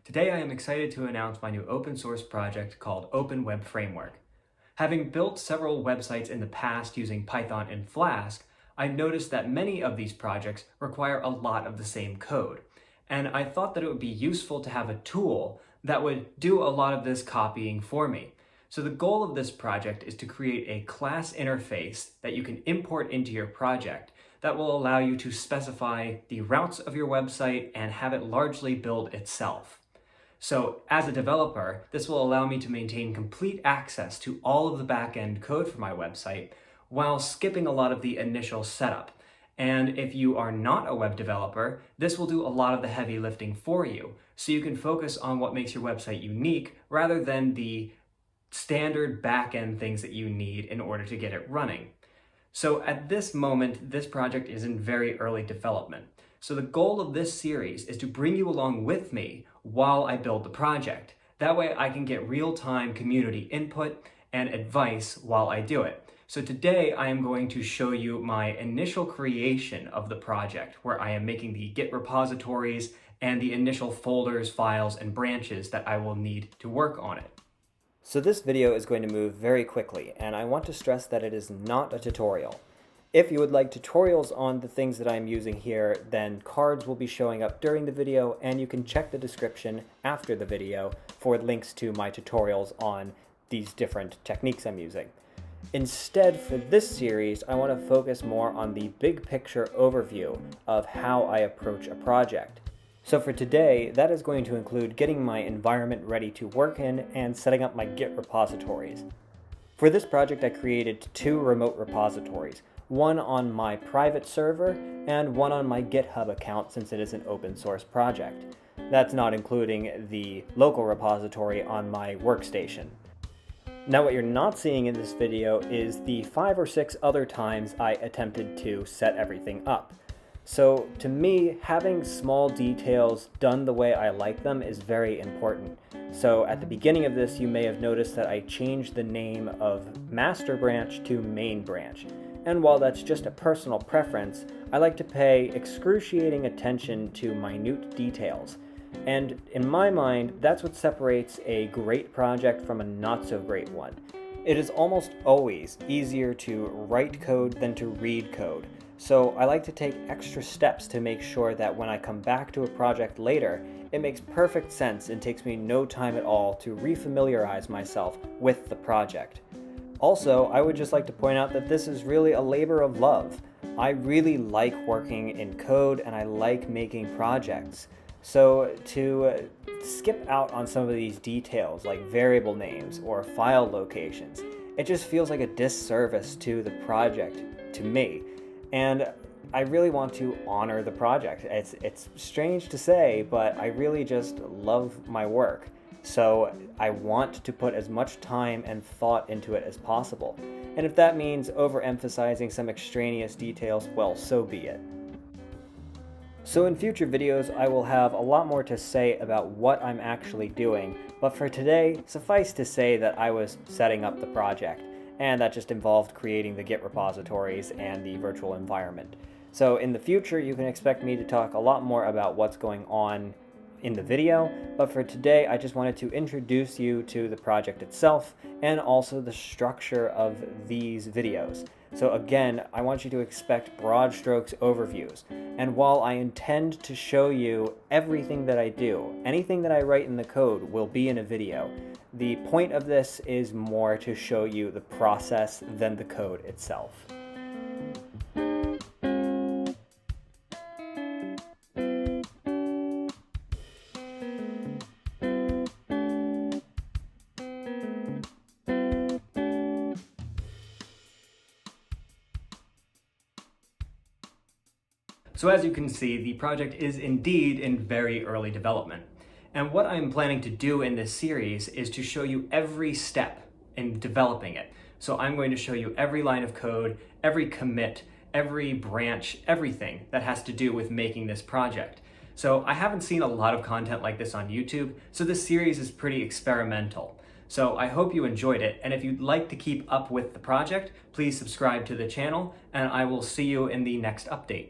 Today I am excited to announce my new open source project called Open Web Framework. Having built several websites in the past using Python and Flask, I noticed that many of these projects require a lot of the same code. And I thought that it would be useful to have a tool that would do a lot of this copying for me. So the goal of this project is to create a class interface that you can import into your project that will allow you to specify the routes of your website and have it largely build itself. So as a developer, this will allow me to maintain complete access to all of the back-end code for my website while skipping a lot of the initial setup. And if you are not a web developer, this will do a lot of the heavy lifting for you, so you can focus on what makes your website unique rather than the standard back-end things that you need in order to get it running. So at this moment, this project is in very early development. So the goal of this series is to bring you along with me while I build the project. That way I can get real-time community input and advice while I do it. So today I am going to show you my initial creation of the project, where I am making the Git repositories and the initial folders, files, and branches that I will need to work on it. So this video is going to move very quickly, and I want to stress that it is not a tutorial. If you would like tutorials on the things that I'm using here, then cards will be showing up during the video, and you can check the description after the video for links to my tutorials on these different techniques I'm using. Instead, for this series, I want to focus more on the big picture overview of how I approach a project. So for today, that is going to include getting my environment ready to work in and setting up my Git repositories. For this project, I created two remote repositories, one on my private server and one on my GitHub account since it is an open source project. That's not including the local repository on my workstation. Now what you're not seeing in this video is the 5 or 6 other times I attempted to set everything up. So to me, having small details done the way I like them is very important. So at the beginning of this, you may have noticed that I changed the name of master branch to main branch. And while that's just a personal preference, I like to pay excruciating attention to minute details. And in my mind, that's what separates a great project from a not so great one. It is almost always easier to write code than to read code. So I like to take extra steps to make sure that when I come back to a project later, it makes perfect sense and takes me no time at all to refamiliarize myself with the project. Also, I would just like to point out that this is really a labor of love. I really like working in code and I like making projects. So to skip out on some of these details like variable names or file locations, it just feels like a disservice to the project, to me. And I really want to honor the project. It's strange to say, but I really just love my work. So I want to put as much time and thought into it as possible. And if that means overemphasizing some extraneous details, well, so be it. So in future videos, I will have a lot more to say about what I'm actually doing, but for today, suffice to say that I was setting up the project, and that just involved creating the Git repositories and the virtual environment. So in the future, you can expect me to talk a lot more about what's going on in the video, but for today, I just wanted to introduce you to the project itself and also the structure of these videos. So again, I want you to expect broad strokes overviews. And while I intend to show you everything that I do, anything that I write in the code will be in a video. The point of this is more to show you the process than the code itself. So as you can see, the project is indeed in very early development. And what I'm planning to do in this series is to show you every step in developing it. So I'm going to show you every line of code, every commit, every branch, everything that has to do with making this project. So I haven't seen a lot of content like this on YouTube, so this series is pretty experimental. So I hope you enjoyed it, and if you'd like to keep up with the project, please subscribe to the channel, and I will see you in the next update.